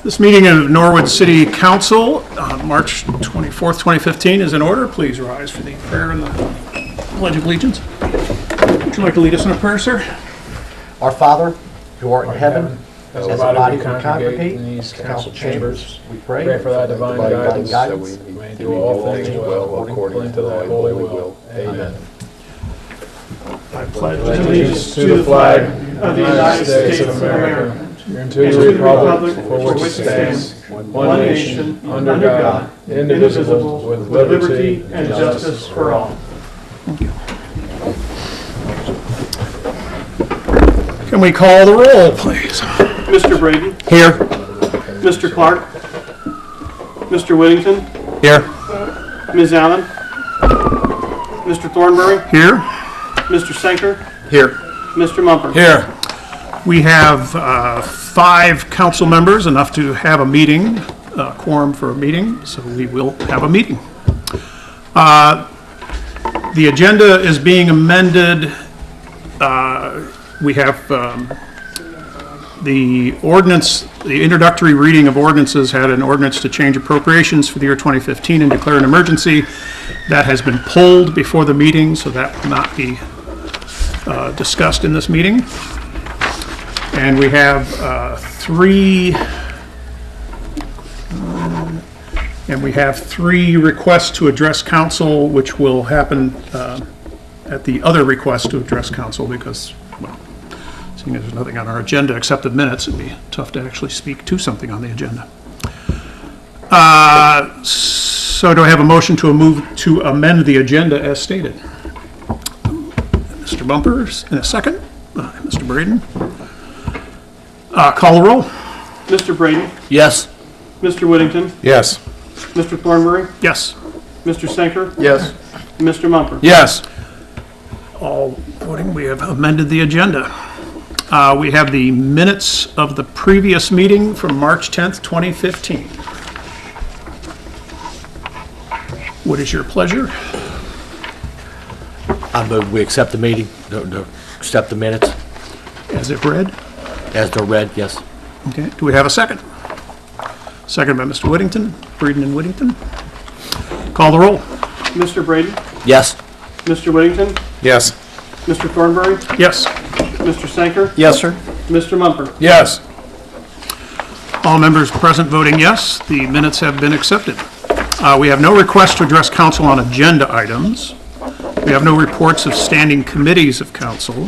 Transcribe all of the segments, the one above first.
This meeting of Norwood City Council on March 24th, 2015 is in order. Please rise for the prayer and the Pledge of Allegiance. Would you like to lead us in a prayer, sir? Our Father, who art in heaven, as a body we congregate in these council chambers, we pray for thy divine guidance, that we may do all things well according to thy holy will. Amen. I pledge Allegiance to the flag of the United States of America, and to the republic for which it stands, one nation, under God, indivisible, with liberty and justice for all. Can we call the roll, please? Mr. Brady? Here. Mr. Clark? Mr. Whittington? Here. Ms. Allen? Mr. Thornberry? Here. Mr. Senker? Here. Mr. Mumper? Here. We have 5 council members, enough to have a meeting, quorum for a meeting, so we will have a meeting. The agenda is being amended. We have the ordinance, the introductory reading of ordinances had an ordinance to change appropriations for the year 2015 and declare an emergency. That has been pulled before the meeting, so that will not be discussed in this meeting. And we have 3 requests to address council, which will happen at the other request to address council because, well, seeing as there's nothing on our agenda except the minutes, it'd be tough to actually speak to something on the agenda. So do I have a motion to amend the agenda as stated? Mr. Bumpers, in a second. Mr. Braden. Call the roll. Mr. Brady? Yes. Mr. Whittington? Yes. Mr. Thornberry? Yes. Mr. Senker? Yes. Mr. Mumper? Yes. All voting, we have amended the agenda. We have the minutes of the previous meeting from March 10th, 2015. What is your pleasure? I move we accept the meeting, accept the minutes As it read? as they're read, yes. Okay, do we have a second? Second by Mr. Whittington, Breeden and Whittington. Call the roll. Mr. Brady? Yes. Mr. Whittington? Yes. Mr. Thornberry? Yes. Mr. Senker? Yes, sir. Mr. Mumper? Yes. All members present voting yes, the minutes have been accepted. We have no request to address council on agenda items. We have no reports of standing committees of council.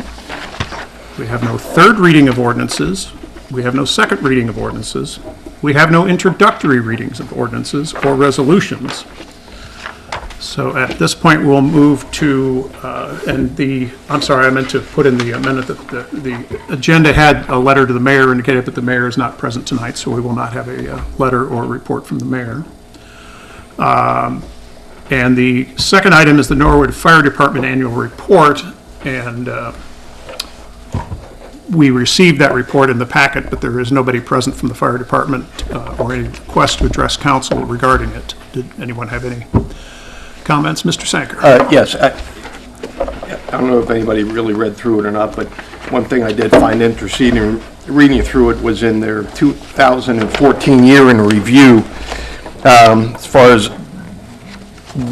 We have no third reading of ordinances. We have no second reading of ordinances. We have no introductory readings of ordinances or resolutions. So at this point, we'll move to, I'm sorry, I meant to put in the amendment that the agenda had a letter to the mayor indicated that the mayor is not present tonight, so we will not have a letter or report from the mayor. And the second item is the Norwood Fire Department annual report, and we received that report in the packet, but there is nobody present from the fire department or any request to address council regarding it. Did anyone have any comments? Mr. Sanker. Yes, I don't know if anybody really read through it or not, but one thing I did find interesting in reading through it was in their 2014 year in review, as far as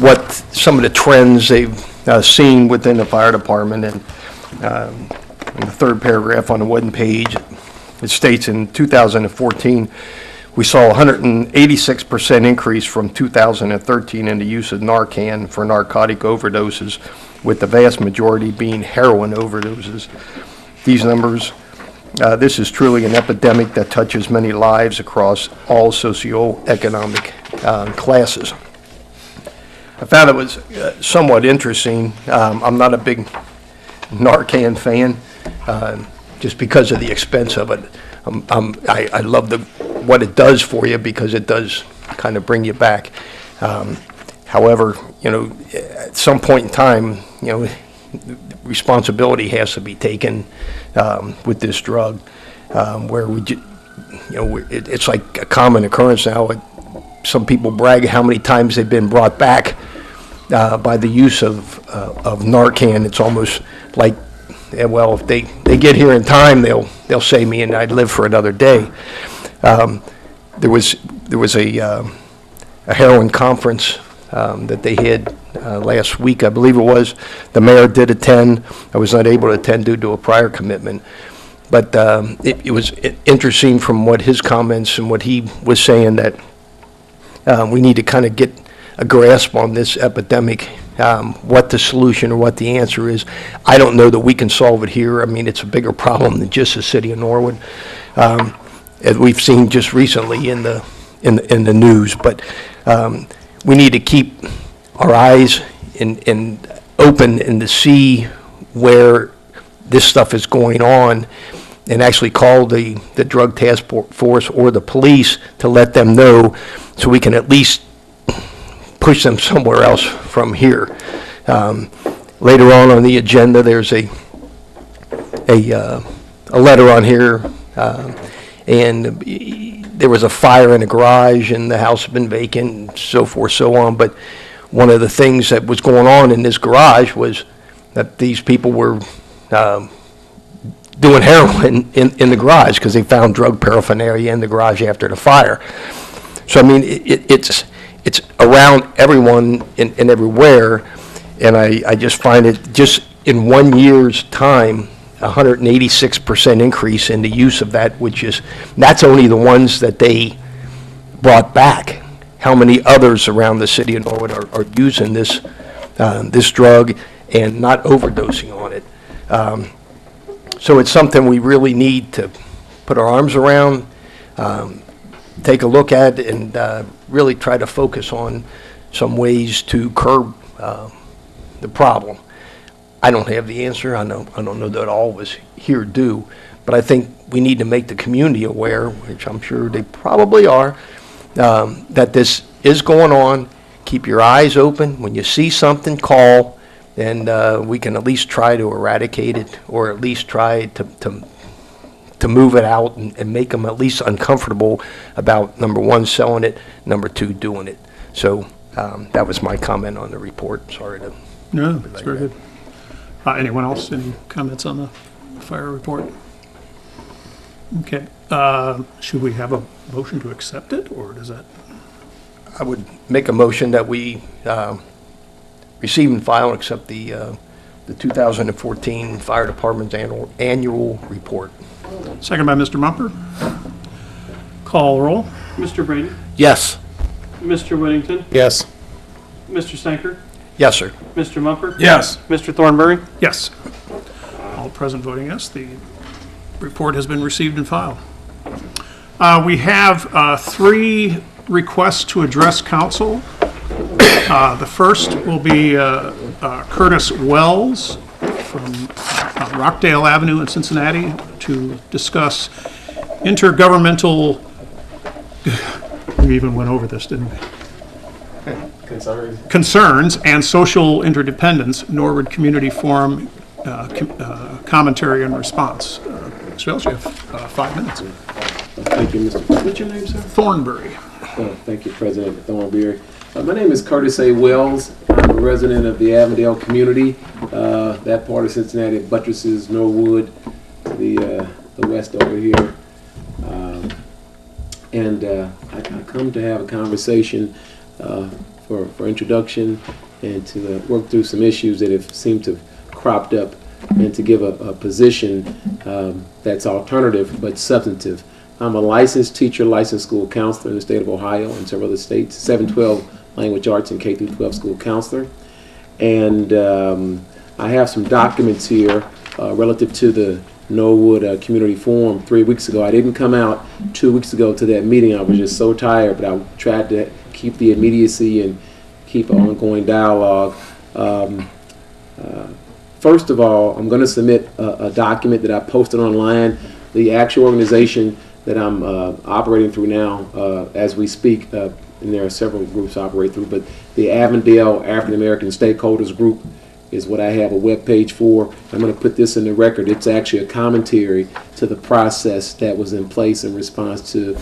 what some of the trends they've seen within the fire department. And in the third paragraph on the one page, it states in 2014, we saw a 186% increase from 2013 in the use of Narcan for narcotic overdoses, with the vast majority being heroin overdoses. These numbers, this is truly an epidemic that touches many lives across all socioeconomic classes. I found it was somewhat interesting. I'm not a big Narcan fan, just because of the expense of it. I love what it does for you because it does kind of bring you back. However, at some point in time, responsibility has to be taken with this drug, where it's like a common occurrence now. Some people brag how many times they've been brought back by the use of Narcan. It's almost like, well, if they get here in time, they'll save me and I'd live for another day. there was a heroin conference that they had last week, I believe it was. The mayor did attend. I was not able to attend due to a prior commitment. But it was interesting from what his comments and what he was saying that we need to kind of get a grasp on this epidemic, what the solution or what the answer is. I don't know that we can solve it here. I mean, it's a bigger problem than just the city of Norwood, as we've seen just recently in the news. But we need to keep our eyes in open and to see where this stuff is going on, and actually call the drug task force or the police to let them know, so we can at least push them somewhere else from here. Later on the agenda, there's a letter on here, and there was a fire in a garage, and the house had been vacant, and so forth, so on. But one of the things that was going on in this garage was that these people were doing heroin in the garage because they found drug paraphernalia in the garage after the fire. So, I mean, it's around everyone and everywhere, and I just find it, just in 1 year's time, 186% increase in the use of that, that's only the ones that they brought back. How many others around the city of Norwood are using this drug and not overdosing on it? So it's something we really need to put our arms around, take a look at, and really try to focus on some ways to curb the problem. I don't have the answer. I don't know that all of us here do, but I think we need to make the community aware, which I'm sure they probably are, that this is going on. Keep your eyes open. When you see something, call, and we can at least try to eradicate it, or at least try to move it out and make them at least uncomfortable about, number one, selling it, number two, doing it. So that was my comment on the report. Sorry to... No, that's very good. Anyone else, any comments on the fire report? Okay. Should we have a motion to accept it, or does that? I would make a motion that we receive and file and accept the 2014 Fire Department's annual report. Second by Mr. Mumper. Call roll. Mr. Brady? Yes. Mr. Whittington? Yes. Mr. Sanker? Yes, sir. Mr. Mumper? Yes. Mr. Thornberry? Yes. All present voting yes. The report has been received and filed. We have 3 requests to address council. The first will be Curtis Wells from Rockdale Avenue in Cincinnati to discuss intergovernmental, we even went over this, didn't we? Concerns and social interdependence, Norwood Community Forum commentary and response. Mr. Wells, you have 5 minutes. Thank you, Mr. What's your name, sir? Thornberry. Thank you, President Thornberry. My name is Curtis A. Wells. I'm a resident of the Avondale community. That part of Cincinnati buttresses Norwood, the west over here. I come to have a conversation for introduction and to work through some issues that have seemed to have cropped up, and to give a position that's alternative but substantive. I'm a licensed teacher, licensed school counselor in the state of Ohio and several other states, 712 language arts and K-12 school counselor. And I have some documents here relative to the Norwood Community Forum 3 weeks ago. I didn't come out 2 weeks ago to that meeting. I was just so tired, but I tried to keep the immediacy and keep an ongoing dialogue. First of all, I'm going to submit a document that I posted online. The actual organization that I'm operating through now as we speak, and there are several groups I operate through, but the Avondale African American Stakeholders Group is what I have a web page for. I'm going to put this in the record. It's actually a commentary to the process that was in place in response to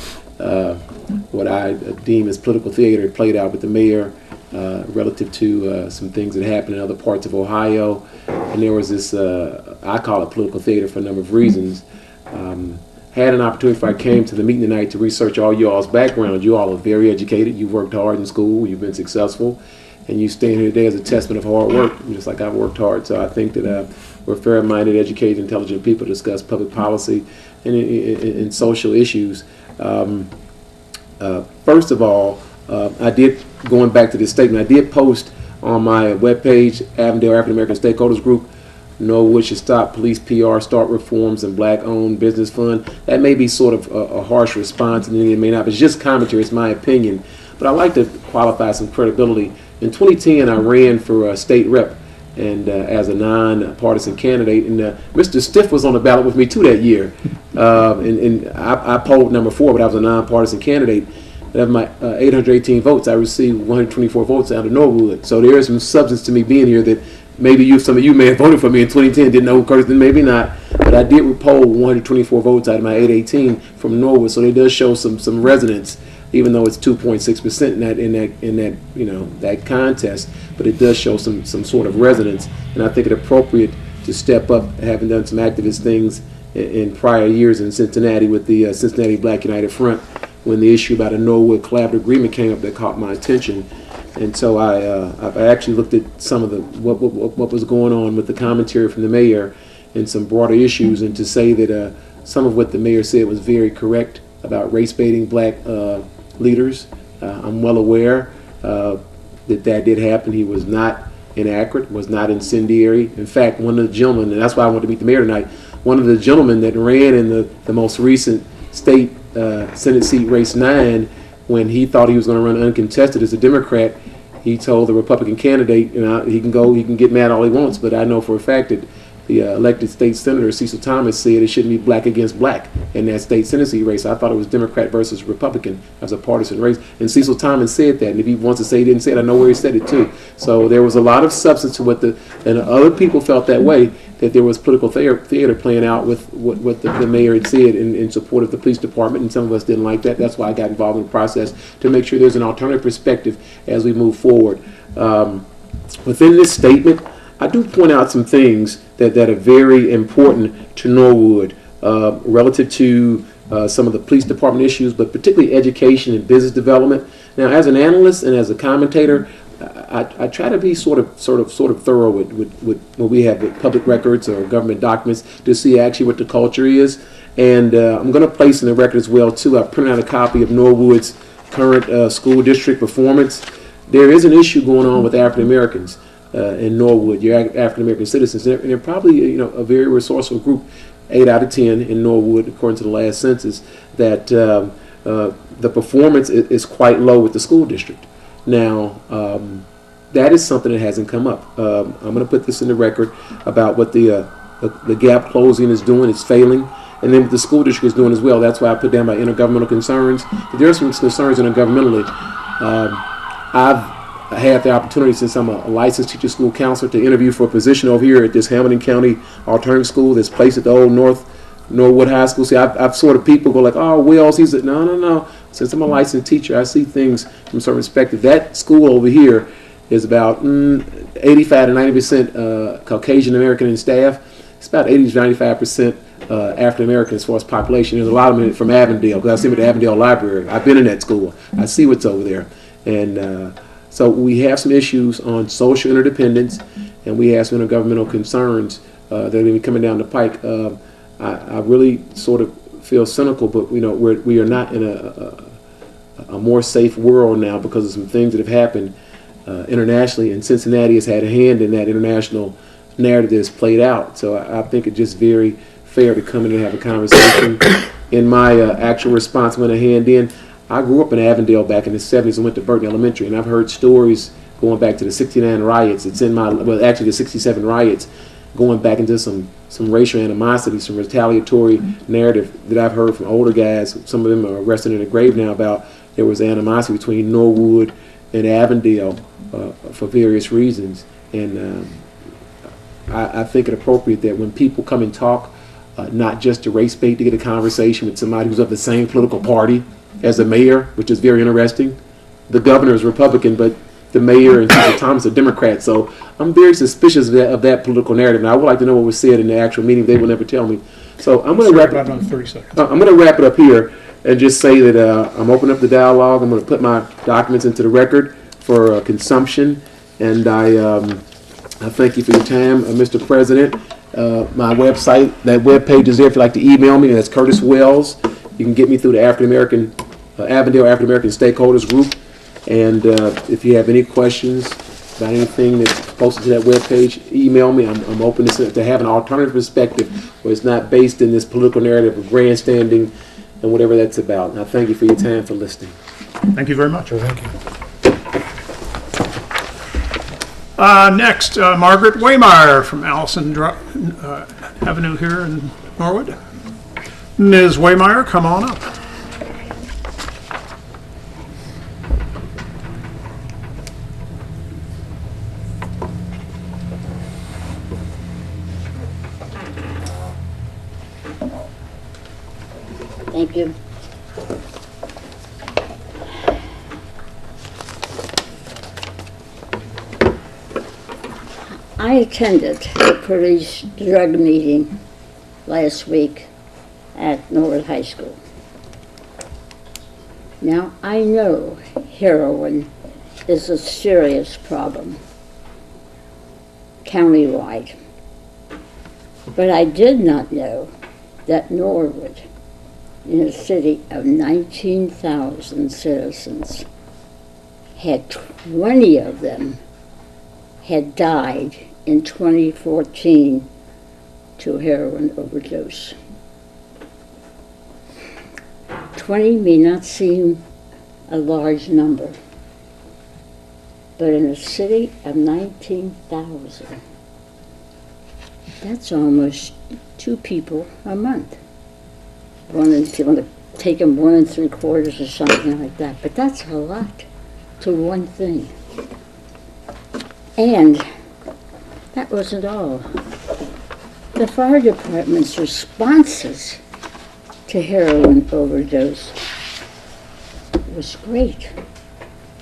what I deem as political theater played out with the mayor relative to some things that happened in other parts of Ohio. And there was this, I call it political theater for a number of reasons. had an opportunity before I came to the meeting tonight to research all y'all's background. You all are very educated. You've worked hard in school. You've been successful. And you stand here today as a testament of hard work, just like I've worked hard. So I think that we're fair-minded, educated, intelligent people to discuss public policy and social issues. First of all, I did, going back to this statement, I did post on my webpage, Avondale African American Stakeholders Group, Norwood should stop police PR, start reforms, and black-owned business fund. That may be sort of a harsh response, and it may not, but it's just commentary, it's my opinion. But I like to qualify some credibility. In 2010, I ran for a state rep and as a non-partisan candidate, and Mr. Stiff was on the ballot with me too that year. And I polled number 4, but I was a non-partisan candidate. And of my 818 votes, I received 124 votes out of Norwood. So there is some substance to me being here that maybe some of you may have voted for me in 2010, didn't know Curtis, then maybe not. But I did poll 124 votes out of my 818 from Norwood, so it does show some resonance, even though it's 2.6% in that contest. But it does show some sort of resonance, and I think it appropriate to step up, having done some activist things in prior years in Cincinnati with the Cincinnati Black United Front, when the issue about a Norwood collaborative agreement came up that caught my attention. And so I actually looked at some of what was going on with the commentary from the mayor and some broader issues, and to say that some of what the mayor said was very correct about race baiting black leaders. I'm well aware that did happen. He was not inaccurate, was not incendiary. In fact, one of the gentlemen, and that's why I wanted to meet the mayor tonight, one of the gentlemen that ran in the most recent state Senate seat race 9, when he thought he was going to run uncontested as a Democrat, he told the Republican candidate, he can get mad all he wants, but I know for a fact that the elected state senator Cecil Thomas said it shouldn't be black against black in that state Senate seat race. I thought it was Democrat versus Republican as a partisan race, and Cecil Thomas said that. And if he wants to say he didn't say it, I know where he said it too. So there was a lot of substance to what and other people felt that way, that there was political theater playing out with what the mayor had said in support of the police department, and some of us didn't like that. That's why I got involved in the process, to make sure there's an alternative perspective as we move forward. Within this statement, I do point out some things that are very important to Norwood relative to some of the police department issues, but particularly education and business development. Now, as an analyst and as a commentator, I try to be sort of thorough with when we have with public records or government documents, to see actually what the culture is. And I'm going to place in the record as well too. I printed out a copy of Norwood's current school district performance. There is an issue going on with African Americans in Norwood. You're African American citizens, and they're probably a very resourceful group. 8 out of 10 in Norwood, according to the last census, that the performance is quite low with the school district. Now, that is something that hasn't come up. I'm going to put this in the record about what the gap closing is doing. It's failing. And then what the school district is doing as well. That's why I put down my intergovernmental concerns. There are some concerns intergovernmentally. I've had the opportunity, since I'm a licensed teacher school counselor, to interview for a position over here at this Hamilton County alternative school that's placed at the old Norwood High School. See, I've sort of people go like, oh, Wells, he's no. Since I'm a licensed teacher, I see things from some perspective. That school over here is about 85 to 90% Caucasian American in staff. It's about 80 to 95% African American as far as population. There's a lot of them from Avondale, because I see them at the Avondale Library. I've been in that school. I see what's over there. And so we have some issues on social interdependence, and we have some intergovernmental concerns that are going to be coming down the pike. I really sort of feel cynical, but we are not in a more safe world now because of some things that have happened internationally, and Cincinnati has had a hand in that international narrative that has played out. So I think it's just very fair to come in and have a conversation. In my actual response, I'm going to hand in, I grew up in Avondale back in the 70s and went to Burton Elementary, and I've heard stories going back to the 69 riots. It's in actually the 67 riots, going back into some racial animosity, some retaliatory narrative that I've heard from older guys. Some of them are resting in the grave now, about there was animosity between Norwood and Avondale for various reasons. And I think it appropriate that when people come and talk, not just to race bait, to get a conversation with somebody who's of the same political party as the mayor, which is very interesting. The governor is Republican, but the mayor and Cecil Thomas are Democrats. So I'm very suspicious of that political narrative. And I would like to know what was said in the actual meeting. They will never tell me. So I'm going to Sorry, wrap about it. another 30 seconds. I'm going to wrap it up here and just say that I'm opening up the dialogue. I'm going to put my documents into the record for consumption, and I thank you for your time, Mr. President. My website, that webpage is there if you'd like to email me. That's Curtis Wells. You can get me through the Avondale African American Stakeholders Group. And if you have any questions about anything that's posted to that webpage, email me. I'm open to have an alternative perspective where it's not based in this political narrative of grandstanding and whatever that's about. And I thank you for your time for listening. Thank you very much. Thank you. Next, Margaret Waymeyer from Allison Avenue here in Norwood. Ms. Waymeyer, come on up. Thank you. I attended the police drug meeting last week at Norwood High School. Now, I know heroin is a serious problem countywide, but I did not know that Norwood, in a city of 19,000 citizens, had 20 of them had died in 2014 to heroin overdose. 20 may not seem a large number, but in a city of 19,000, that's almost 2 people a month. If you want to take them 1 3/4 or something like that, but that's a lot to one thing. And that wasn't all. The fire department's responses to heroin overdose was great,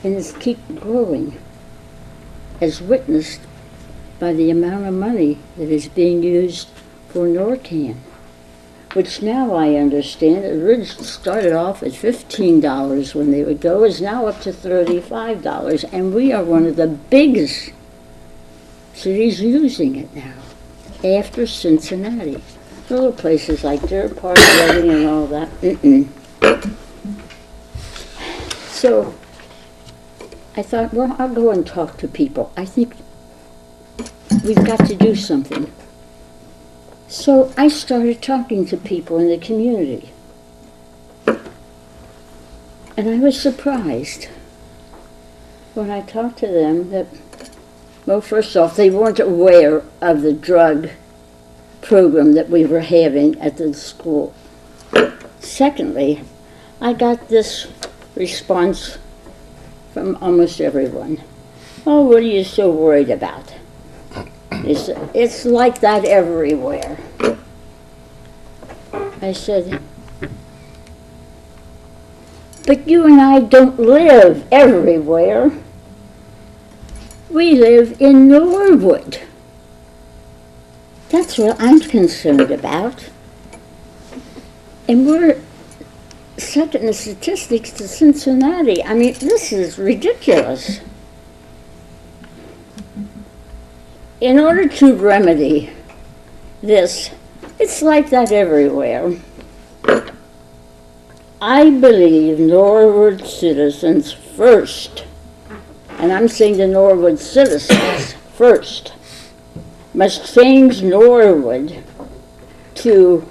and it's keep growing, as witnessed by the amount of money that is being used for Narcan, which now I understand, it originally started off at $15 when they would go, is now up to $35, and we are one of the biggest cities using it now, after Cincinnati. Little places like Deer Park, Reading, and all that. So I thought, well, I'll go and talk to people. I think we've got to do something. So I started talking to people in the community. And I was surprised when I talked to them that, well, first off, they weren't aware of the drug program that we were having at the school. Secondly, I got this response from almost everyone. Oh, what are you so worried about? It's like that everywhere. I said, but you and I don't live everywhere. We live in Norwood. That's what I'm concerned about. And we're second in the statistics to Cincinnati. I mean, this is ridiculous. In order to remedy this, it's like that everywhere. I believe Norwood citizens first, and I'm saying the Norwood citizens first, must change Norwood to,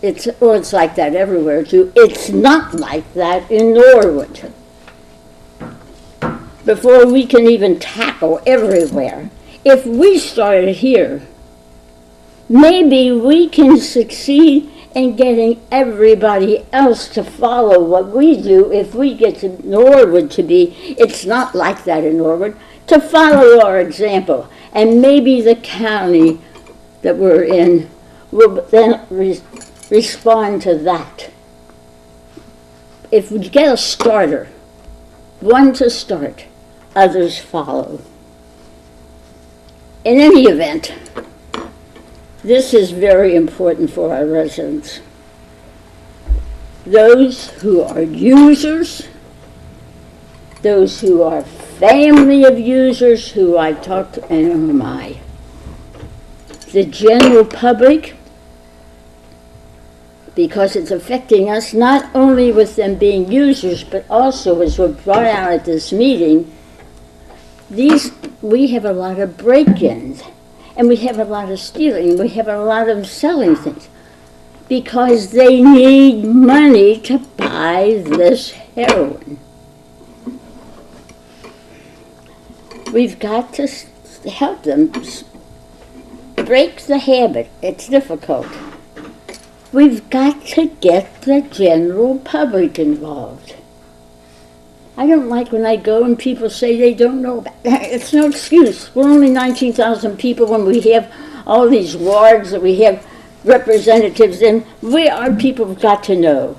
it's like that everywhere, to it's not like that in Norwood, before we can even tackle everywhere. If we started here, maybe we can succeed in getting everybody else to follow what we do if we get to Norwood to be, it's not like that in Norwood, to follow our example. And maybe the county that we're in will then respond to that. If we get a starter, one to start, others follow. In any event, This is very important for our residents. Those who are users, those who are family of users who I talked to, and oh my, the general public, because it's affecting us not only with them being users, but also, as was brought out at this meeting, we have a lot of break-ins, and we have a lot of stealing, we have a lot of selling things, because they need money to buy this heroin. We've got to help them break the habit. It's difficult. We've got to get the general public involved. I don't like when I go and people say they don't know about it. It's no excuse. We're only 19,000 people when we have all these wards that we have representatives in. Our people have got to know.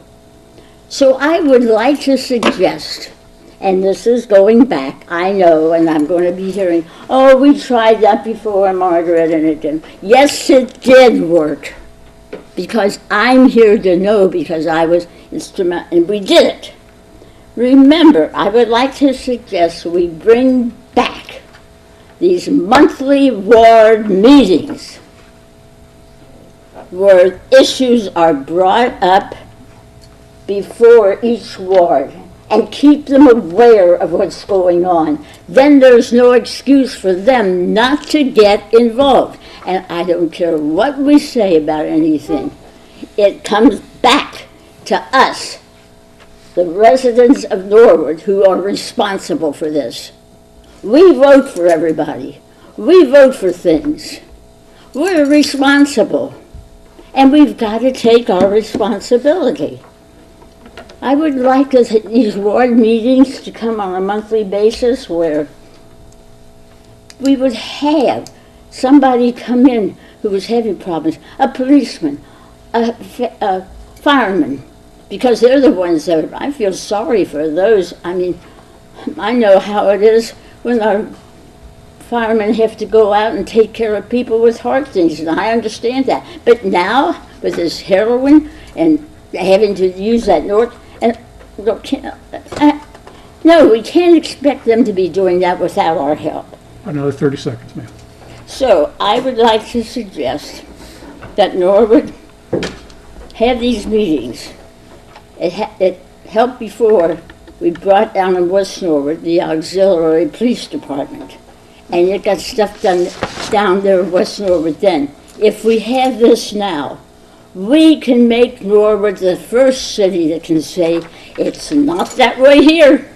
So I would like to suggest, and this is going back, I know, and I'm going to be hearing, oh, we tried that before, Margaret, and it didn't. Yes, it did work. Because I'm here to know, because I was instrumental, and we did it. Remember, I would like to suggest we bring back these monthly ward meetings where issues are brought up before each ward and keep them aware of what's going on. Then there's no excuse for them not to get involved. And I don't care what we say about anything. It comes back to us, the residents of Norwood, who are responsible for this. We vote for everybody. We vote for things. We're responsible. And we've got to take our responsibility. I would like these ward meetings to come on a monthly basis where we would have somebody come in who was having problems, a policeman, a fireman, because they're the ones that I feel sorry for those. I mean, I know how it is when our firemen have to go out and take care of people with heart things, and I understand that. But now, with this heroin and having to use that no, we can't expect them to be doing that without our help. Another 30 seconds, ma'am. So I would like to suggest that Norwood have these meetings. It helped before. We brought down in West Norwood the auxiliary police department, and it got stuff done down there in West Norwood then. If we have this now, we can make Norwood the first city that can say, it's not that way here.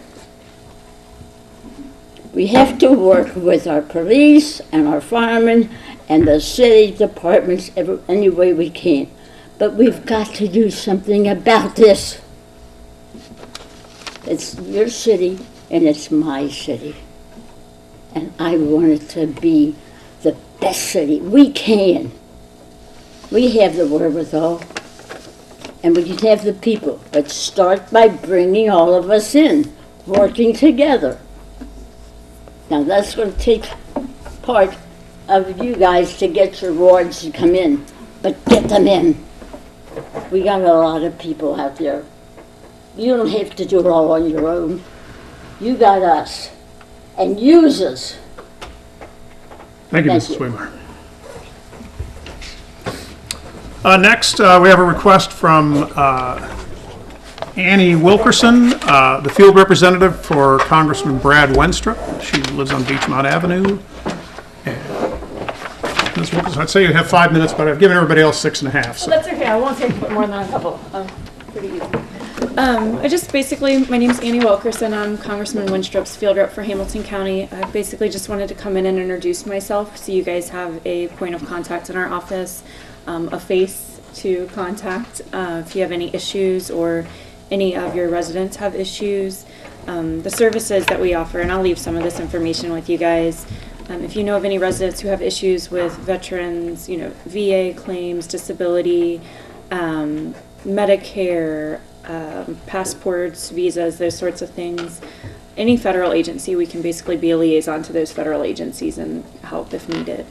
We have to work with our police and our firemen and the city departments any way we can. But we've got to do something about this. It's your city and it's my city. And I want it to be the best city. We can. We have the wherewithal and we can have the people. But start by bringing all of us in, working together. Now that's going to take part of you guys to get your wards to come in, but get them in. We got a lot of people out there. You don't have to do it all on your own. You got us, and use us. Thank you, Thank Mrs. you. Sweemeyer. Next, we have a request from Annie Wilkerson, the field representative for Congressman Brad Wenstrup. She lives on Beechmont Avenue. And Ms. Wilkerson, I'd say you have 5 minutes, but I've given everybody else 6.5. So. Well, that's okay. I won't take more than a couple. Pretty easy. I just basically, my name's Annie Wilkerson. I'm Congressman Wenstrup's field rep for Hamilton County. I basically just wanted to come in and introduce myself so you guys have a point of contact in our office, a face to contact if you have any issues or any of your residents have issues. The services that we offer, and I'll leave some of this information with you guys. If you know of any residents who have issues with veterans, VA claims, disability, Medicare, passports, visas, those sorts of things, any federal agency, we can basically be a liaison to those federal agencies and help if needed.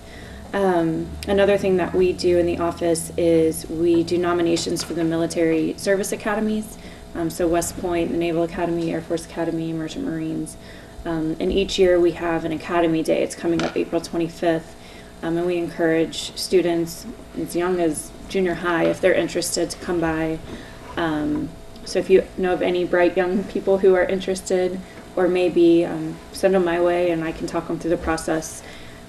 Another thing that we do in the office is we do nominations for the military service academies. So West Point, the Naval Academy, Air Force Academy, Merchant Marines. And each year we have an Academy Day. It's coming up April 25th. And we encourage students as young as junior high, if they're interested, to come by. So if you know of any bright young people who are interested, or maybe send them my way and I can talk them through the process.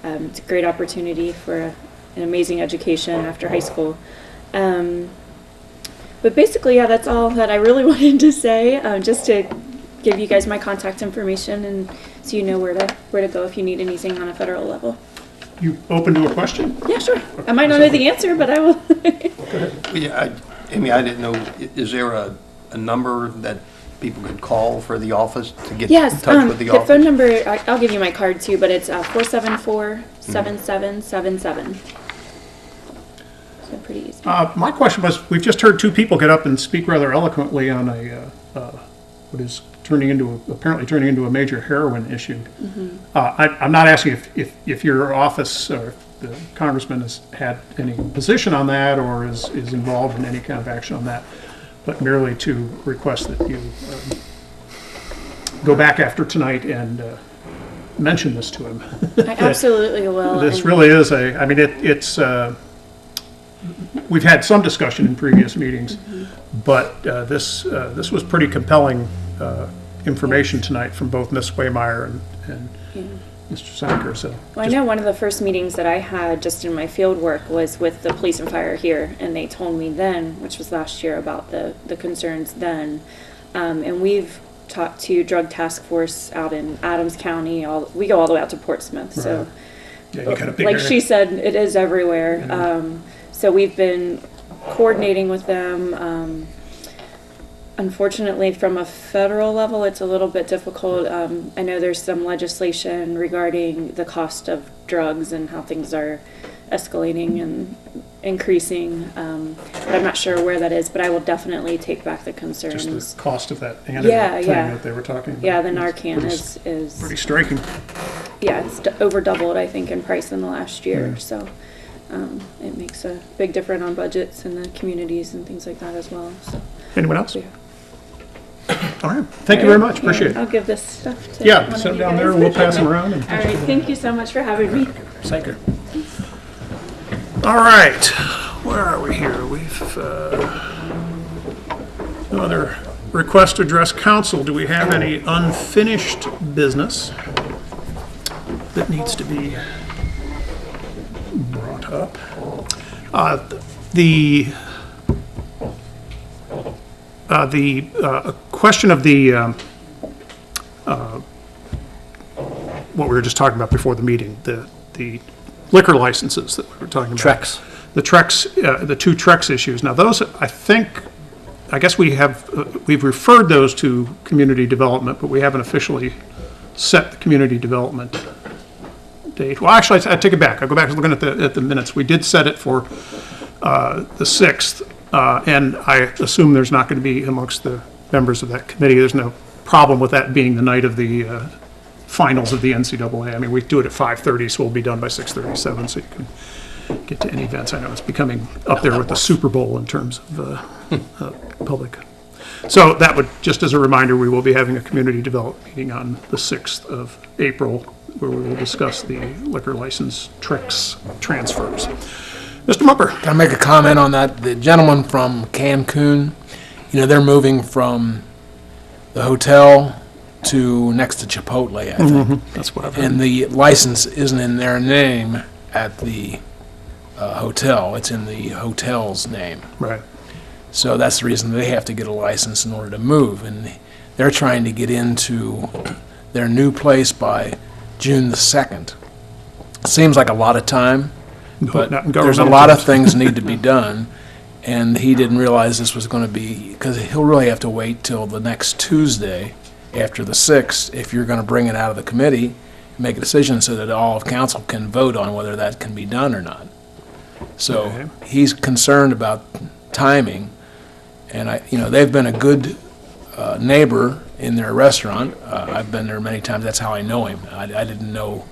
It's a great opportunity for an amazing education after high school. But basically, yeah, that's all that I really wanted to say, just to give you guys my contact information and so you know where to go if you need anything on a federal level. You open to a question? Yeah, sure. I might not know the answer, but I will. Yeah, Amy, I didn't know, is there a number that people could call for the office to get in touch with the office? The phone number, I'll give you my card too, but it's 474-7777. So pretty easy. My question was, we've just heard two people get up and speak rather eloquently on what is apparently turning into a major heroin issue. I'm not asking if your office or if the congressman has had any position on that or is involved in any kind of action on that, but merely to request that you go back after tonight and mention this to him. I absolutely will. This really is it's we've had some discussion in previous meetings, but this was pretty compelling information tonight from both Ms. Waymeyer and Mr. Sanker. So, well, I know one of the first meetings that I had just in my field work was with the police and fire here, and they told me then, which was last year, about the concerns then. And we've talked to Drug Task Force out in Adams County. We go all the way out to Portsmouth. Right. So, yeah, you got a big like area. she said, it is everywhere. Yeah. So we've been coordinating with them. Unfortunately, from a federal level, it's a little bit difficult. I know there's some legislation regarding the cost of drugs and how things are escalating and increasing. But I'm not sure where that is, but I will definitely take back the concerns. Just the cost of that antidote thing that they were talking about. Yeah, the Narcan is pretty striking. Yeah, it's over doubled, I think, in price in the last year. Yeah. So it makes a big difference on budgets in the communities and things like that as well. So. Anyone else? Yeah. All right. Thank you very much. Appreciate it. I'll give this stuff to set them down there and we'll pass them around. All right. Thank you so much for having me. Thank you. All right. Where are we here? We've no other request to address council. Do we have any unfinished business that needs to be brought up? The question of the what we were just talking about before the meeting, the liquor licenses that we were talking about. Trex. The two Trex issues. Now those, I guess we've referred those to community development, but we haven't officially set the community development date. Well, actually, I take it back. I go back to looking at the minutes. We did set it for the 6th. And I assume there's not going to be amongst the members of that committee, there's no problem with that being the night of the finals of the NCAA. I mean, we do it at 5:30, so we'll be done by 6:37, so you can get to any events. I know it's becoming up there with the Super Bowl in terms of public. So that would, just as a reminder, we will be having a community development meeting on the 6th of April, where we will discuss the liquor license Trex transfers. Mr. Mumper. Can I make a comment on that? The gentleman from Cancun, they're moving from the hotel to next to Chipotle, I think. Mm-hmm. That's what I've heard. And the license isn't in their name at the hotel. It's in the hotel's name. Right. So that's the reason they have to get a license in order to move. And they're trying to get into their new place by June the 2nd. Seems like a lot of time. But there's a lot of things need to be done, and he didn't realize this was going to be, because he'll really have to wait till the next Tuesday after the 6th if you're going to bring it out of the committee and make a decision so that all of council can vote on whether that can be done or not. So he's concerned about timing, and they've been a good neighbor in their restaurant. I've been there many times. That's how I know him. I didn't know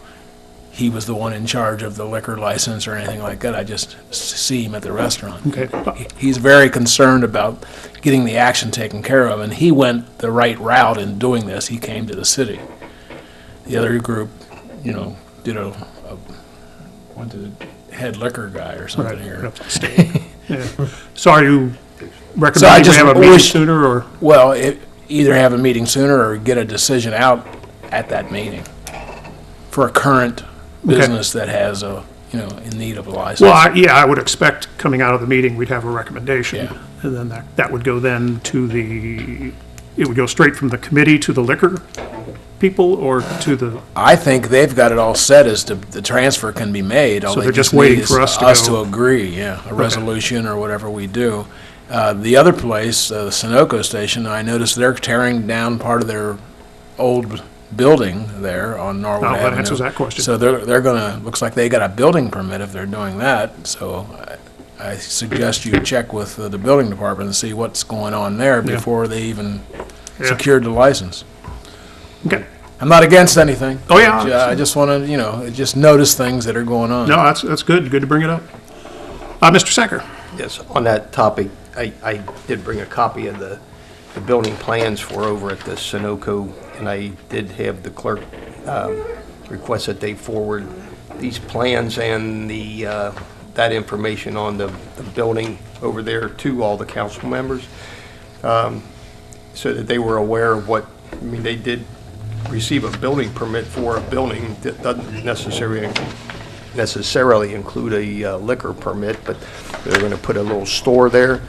he was the one in charge of the liquor license or anything like that. I just see him at the restaurant. Okay. He's very concerned about getting the action taken care of, and he went the right route in doing this. He came to the city. The other group, did went to the head liquor guy or something here. Yeah. So are you So I recommending we just have a meeting wish- sooner, or? Well, either have a meeting sooner or get a decision out at that meeting for a current business that has in need of a license. Well, I would expect coming out of the meeting, we'd have a recommendation. Yeah. And then that would go then it would go straight from the committee to the liquor people, or to the, I think they've got it all set as to the transfer can be made. All So they they're just need waiting is for us to us go- to agree, a resolution or whatever we do. The other place, the Sunoco station, I noticed they're tearing down part of their old building there on Norwood Oh, Avenue. that answers that question. So they're gonna, looks like they got a building permit if they're doing that, so I suggest you check with the building department and see what's going on there Yeah. before they even Yeah. secured the license. okay. I'm not against anything. Oh, yeah. I just want to, just notice things that are going on. No, that's good to bring it up. Mr. Sacker? Yes, on that topic, I did bring a copy of the building plans for over at the Sunoco, and I did have the clerk request that they forward these plans and that information on the building over there to all the council members, so that they were aware of they did receive a building permit for a building that doesn't necessarily include a liquor permit, but they're going to put a little store there.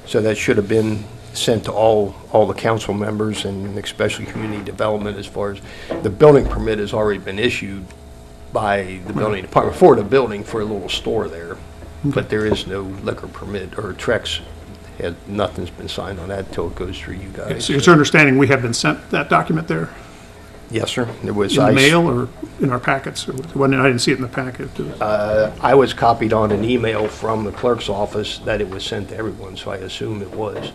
So that should have been sent to all the council members, and especially community development, as far as the building permit has already been issued by the building department for the building for a little store there. But there is no liquor permit, or Trex, nothing's been signed on that until it goes through you guys. So it's your understanding we have been sent that document there Yes, sir. There was. in the mail or in our packets? I didn't see it in the packet. I was copied on an email from the clerk's office that it was sent to everyone, so I assume it was.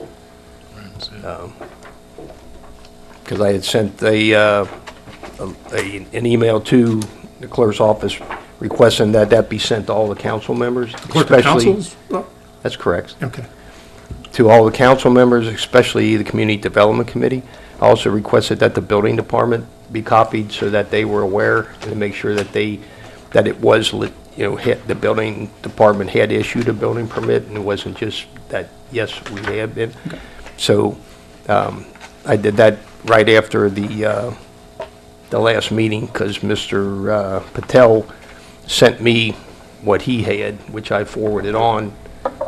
Because I had sent an email to the clerk's office requesting that be sent to all the council members. Clerk of Councils? Oh, That's correct. okay. To all the council members, especially the Community Development Committee. I also requested that the building department be copied so that they were aware, and to make sure that it was, the building department had issued a building permit, and it wasn't just that, yes, we have been. Okay. So I did that right after the last meeting, because Mr. Patel sent me what he had, which I forwarded on,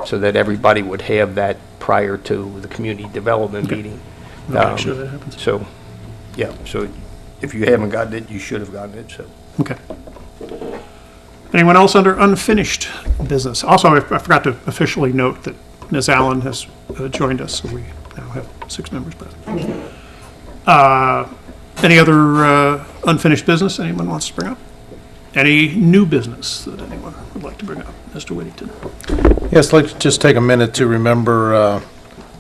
so that everybody would have that prior to the community development meeting. I'll make sure that happens. So, yeah, so if you haven't gotten it, you should have gotten it, so. Okay. Anyone else under unfinished business? Also, I forgot to officially note that Ms. Allen has joined us, so we now have 6 members present. Any other unfinished business anyone wants to bring up? Any new business that anyone would like to bring up? Mr. Whittington? Yes, let's just take a minute to remember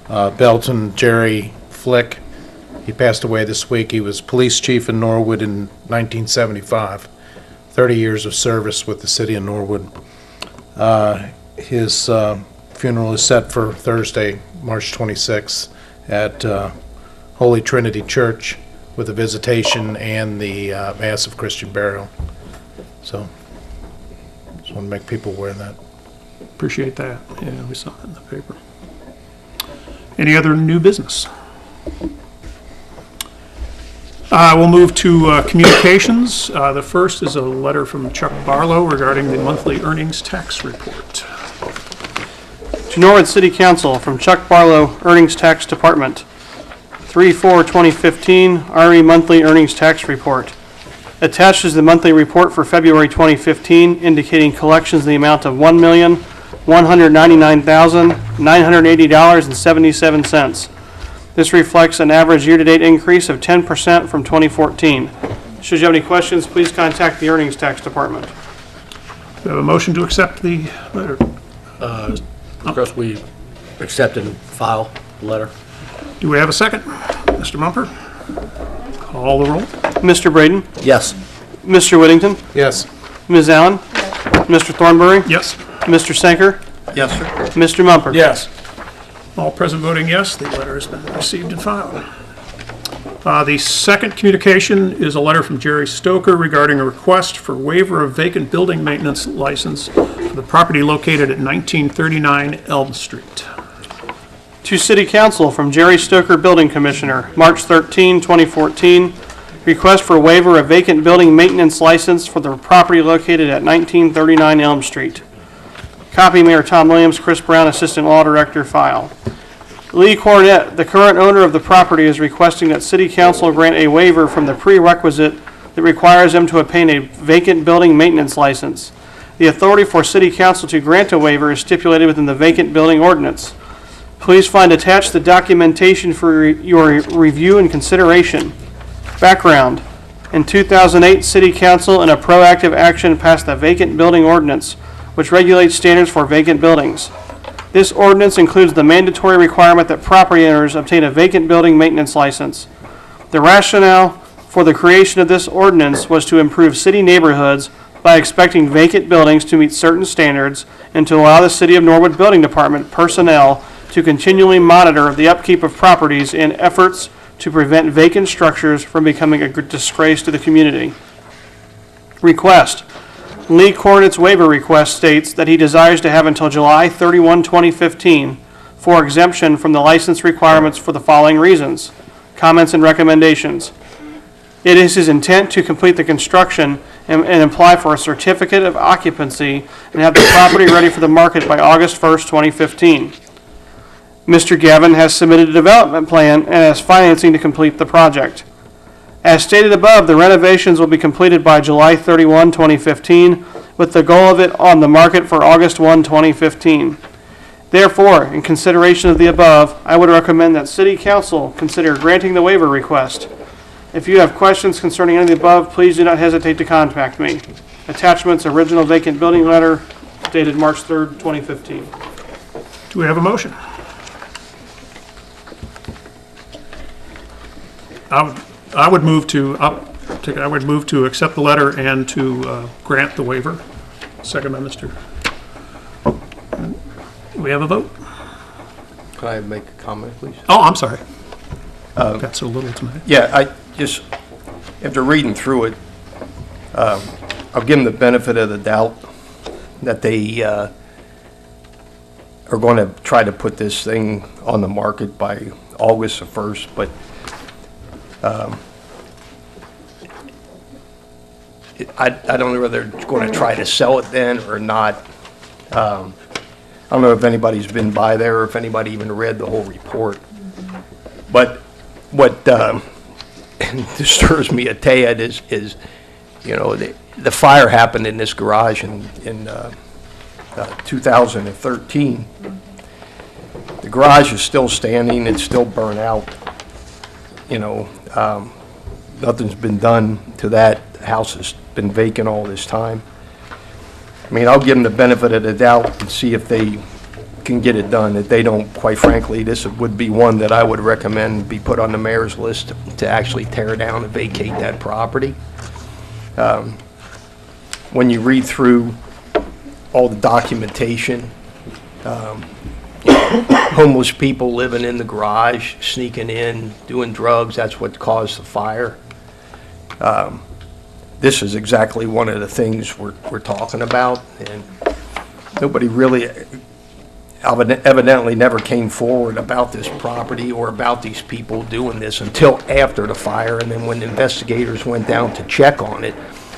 Belton Jerry Flick. He passed away this week. He was police chief in Norwood in 1975. 30 years of service with the city of Norwood. His funeral is set for Thursday, March 26th at Holy Trinity Church with a visitation and the Mass of Christian burial. So, just want to make people aware of that. Appreciate that. Yeah, we saw that in the paper. Any other new business? We'll move to communications. The first is a letter from Chuck Barlow regarding the monthly earnings tax report. To Norwood City Council from Chuck Barlow, Earnings Tax Department. 3/4/2015 RE Monthly Earnings Tax Report. Attached is the monthly report for February 2015, indicating collections in the amount of $1,199,980.77. This reflects an average year-to-date increase of 10% from 2014. Should you have any questions, please contact the Earnings Tax Department. Do we have a motion to accept the letter? Of course, we accept and file the letter. Do we have a second? Mr. Mumper? Call the roll. Mr. Braden, Yes. Mr. Whittington? Yes. Ms. Allen? Mr. Thornberry? Yes. Mr. Senker? Yes, sir. Mr. Mumper? Yes. All present voting yes, the letter has been received and filed. The second communication is a letter from Jerry Stoker regarding a request for waiver of vacant building maintenance license for the property located at 1939 Elm Street. To City Council from Jerry Stoker, Building Commissioner, March 13, 2014. Request for waiver of vacant building maintenance license for the property located at 1939 Elm Street. Copy Mayor Tom Williams, Chris Brown, Assistant Law Director, file. Lee Cornett, the current owner of the property, is requesting that City Council grant a waiver from the prerequisite that requires them to obtain a vacant building maintenance license. The authority for City Council to grant a waiver is stipulated within the vacant building ordinance. Please find attached the documentation for your review and consideration. Background. In 2008, City Council in a proactive action passed the vacant building ordinance, which regulates standards for vacant buildings. This ordinance includes the mandatory requirement that property owners obtain a vacant building maintenance license. The rationale for the creation of this ordinance was to improve city neighborhoods by expecting vacant buildings to meet certain standards and to allow the City of Norwood Building Department personnel to continually monitor the upkeep of properties in efforts to prevent vacant structures from becoming a disgrace to the community. Request. Lee Cornett's waiver request states that he desires to have until July 31, 2015 for exemption from the license requirements for the following reasons. Comments and recommendations. It is his intent to complete the construction and apply for a certificate of occupancy and have the property ready for the market by August 1st, 2015. Mr. Gavin has submitted a development plan and has financing to complete the project. As stated above, the renovations will be completed by July 31, 2015, with the goal of it on the market for August 1, 2015. Therefore, in consideration of the above, I would recommend that City Council consider granting the waiver request. If you have questions concerning any of the above, please do not hesitate to contact me. Attachments, original vacant building letter dated March 3rd, 2015. Do we have a motion? I would move to accept the letter and to grant the waiver. Second by Mr. Do we have a vote? Can I make a comment, please? Oh, I'm sorry. Got so little tonight. Yeah, I just, after reading through it, I'll give them the benefit of the doubt that they are going to try to put this thing on the market by August the 1st, but I don't know whether they're going to try to sell it then or not. I don't know if anybody's been by there or if anybody even read the whole report. But what disturbs me a tad is you know, the fire happened in this garage in 2013. The garage is still standing, it's still burnt out. You know, nothing's been done to that. The house has been vacant all this time. I mean, I'll give them the benefit of the doubt and see if they can get it done. If they don't, quite frankly, this would be one that I would recommend be put on the mayor's list to actually tear down and vacate that property. When you read through all the documentation, homeless people living in the garage, sneaking in, doing drugs, that's what caused the fire. This is exactly one of the things we're talking about, and nobody really evidently never came forward about this property or about these people doing this until after the fire, and then when the investigators went down to check on it,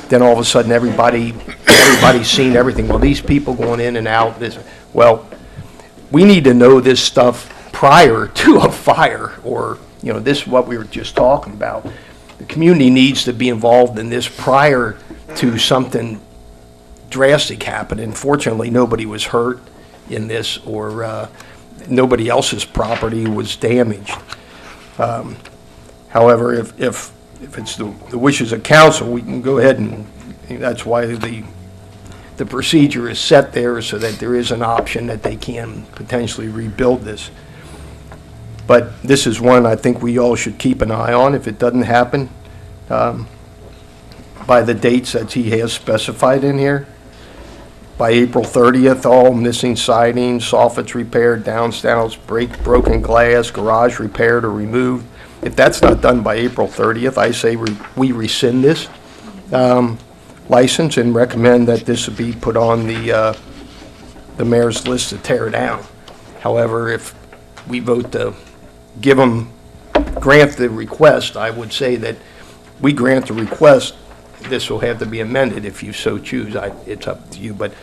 then all of a sudden everybody's seen everything. Well, these people going in and out, well, we need to know this stuff prior to a fire, or, you know, this is what we were just talking about. The community needs to be involved in this prior to something drastic happening. Fortunately, nobody was hurt in this, or nobody else's property was damaged. However, if it's the wishes of council, we can go ahead and that's why the procedure is set there, so that there is an option that they can potentially rebuild this. But this is one I think we all should keep an eye on if it doesn't happen by by the dates that he has specified in here. By April 30th, all missing siding, soffits repaired, downspouts, broken glass, garage repaired or removed. If that's not done by April 30th, I say we rescind this license and recommend that this be put on the mayor's list to tear down. However, if we vote to grant the request, I would say that we grant the request, this will have to be amended if you so choose. It's up to you, but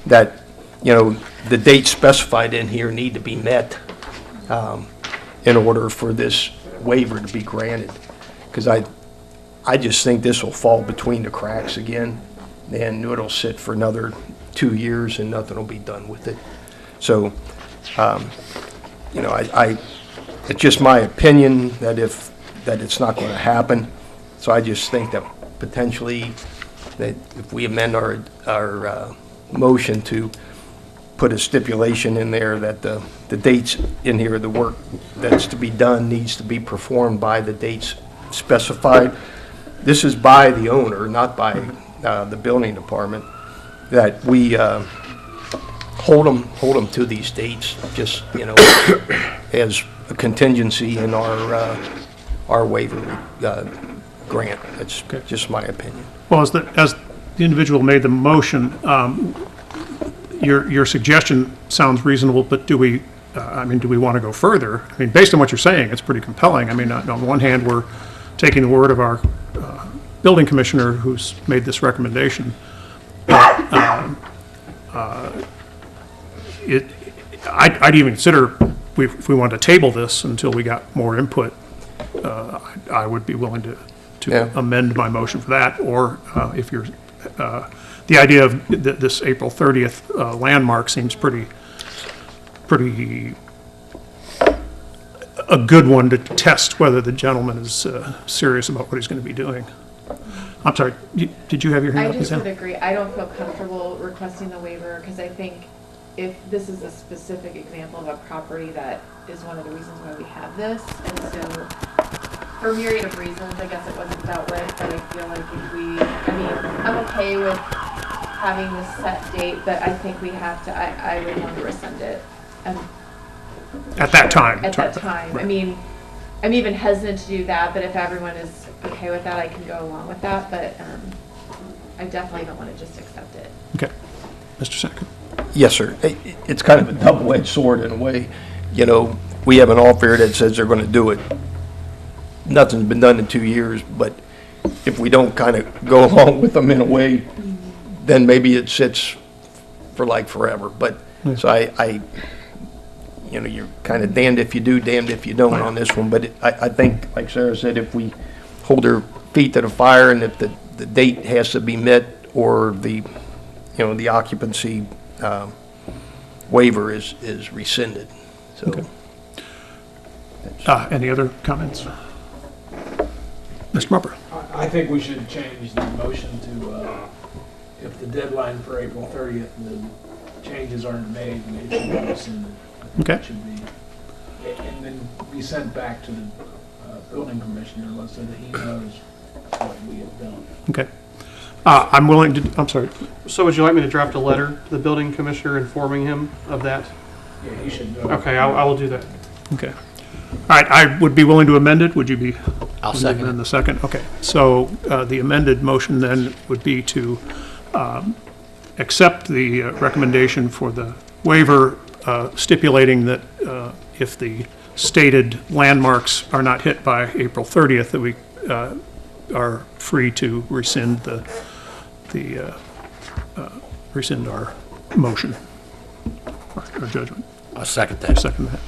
that, the dates specified in here need to be met in order for this waiver to be granted. Because I just think this will fall between the cracks again, and it'll sit for another 2 years and nothing will be done with it. So, it's just my opinion that it's not going to happen. So I just think that potentially that if we amend our motion to put a stipulation in there that the dates in here, the work that's to be done needs to be performed by the dates specified. This is by the owner, not by the building department, that we hold them to these dates, just, as a contingency in our waiver grant. That's just my opinion. Well, as the individual made the motion, your suggestion sounds reasonable, but do we want to go further? I mean, based on what you're saying, it's pretty compelling. I mean, on one hand, we're taking the word of our building commissioner who's made this recommendation. I'd even consider, if we wanted to table this until we got more input, I would be willing to amend my motion for that, or if you're, the idea of this April 30th landmark seems pretty a good one to test whether the gentleman is serious about what he's going to be doing. I'm sorry, did you have your hand up? I just would agree. I don't feel comfortable requesting the waiver because I think if this is a specific example of a property that is one of the reasons why we have this, and so for a myriad of reasons, I guess it wasn't dealt with, but I feel like I'm okay with having this set date, but I think we have to, I would want to rescind it. At that time. At that time. Right. I mean, I'm even hesitant to do that, but if everyone is okay with that, I can go along with that, but I definitely don't want to just accept it. Okay. Mr. Sacker. Yes, sir. It's kind of a double-edged sword in a way. We have an offer that says they're going to do it. Nothing's been done in 2 years, but if we don't kind of go along with them in a way, then maybe it sits for like forever. But so you're kind of damned if you do, damned if you don't on this one. But I think, like Sarah said, if we hold their feet to the fire and if the date has to be met or the occupancy waiver is rescinded. So. Okay. Any other comments? Mr. Mupper. I think we should change the motion to, if the deadline for April 30th, the changes aren't made, it should be rescinded. Okay. It should be, and then be sent back to the building commissioner so that he knows what we have done. Okay. I'm willing to, I'm sorry. So would you like me to draft a letter to the building commissioner informing him of that? Yeah, he should know. Okay, I will do that. Okay. All right, I would be willing to amend it. Would you be? I'll second it. The second, okay. So the amended motion then would be to accept the recommendation for the waiver, stipulating that if the stated landmarks are not hit by April 30th, that we are free to rescind rescind our motion, our judgment. I'll second that. Second that.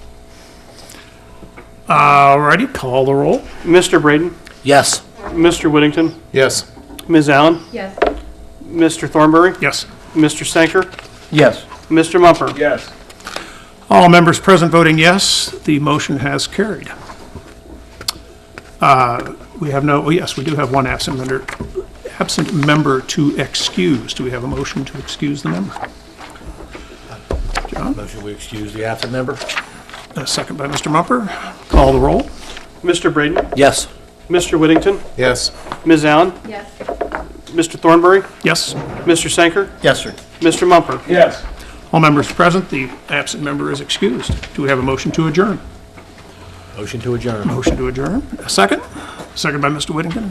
All righty, call the roll. Mr. Braden? Yes. Mr. Whittington? Yes. Ms. Allen? Yes. Mr. Thornberry? Yes. Mr. Sanker? Yes. Mr. Mumper? Yes. All members present voting yes, the motion has carried. We have no, oh yes, we do have one absent member to excuse. Do we have a motion to excuse the member? John? Motion we excuse the absent member? A second by Mr. Mumper. Call the roll. Mr. Braden? Yes. Mr. Whittington? Yes. Ms. Allen? Yes. Mr. Thornberry, Yes. Mr. Sanker, Yes, sir. Mr. Mumper. Yes. All members present, the absent member is excused. Do we have a motion to adjourn? Motion to adjourn. Motion to adjourn. A second? Second by Mr. Whittington.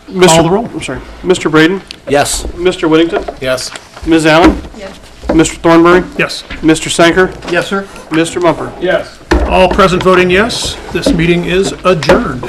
Mr. Call the roll. I'm sorry. Mr. Braden, Yes. Mr. Whittington, Yes. Ms. Allen, Yes. Mr. Thornberry, Yes. Mr. Sanker, Yes, sir. Mr. Mumper. Yes. All present voting yes. This meeting is adjourned.